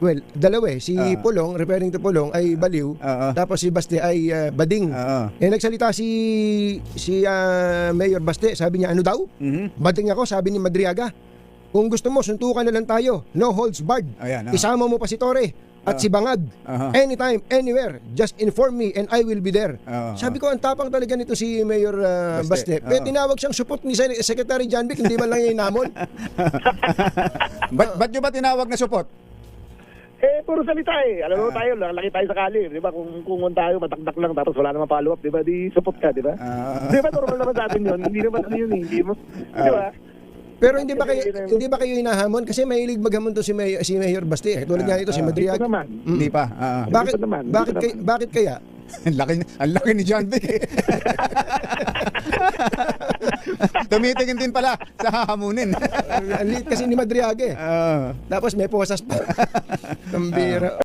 Well, dalawa eh. Si Pulong, referring to Pulong, ay baliw. Tapos si Baste ay bading. Nagsalita si Mayor Baste, sabi niya, ano daw? Bading ako, sabi ni Madriaga. Kung gusto mo, suntukan na lang tayo. No holds barred. Isama mo pa si Torre at si Bangag. Anytime, anywhere, just inform me and I will be there. Sabi ko, ang tapang talaga nito si Mayor Baste. Pero tinawag siyang supot ni Secretary John Vic, hindi man lang yung inamon. Ba't nyo ba tinawag na support? Puro salita eh. Alam mo tayo, laki tayo sa kali, di ba? Kung tayo, matakdak lang, tapos wala namang follow-up, di ba? Di support ka, di ba? Di ba, normal naman sa atin yun. Hindi naman ano yun eh. Hindi mo, di ba? Pero hindi ba kayo hinahamon? Kasi mahilig maghamon to si Mayor Baste. Tulad nga ito si Madriaga. Ito naman. Hindi pa. Bakit kaya? Ang laki ni John Vic eh. Tumitingin din pala sa hahamunin. Ang liit kasi ni Madriaga eh. Tapos may posas pa. Kambira.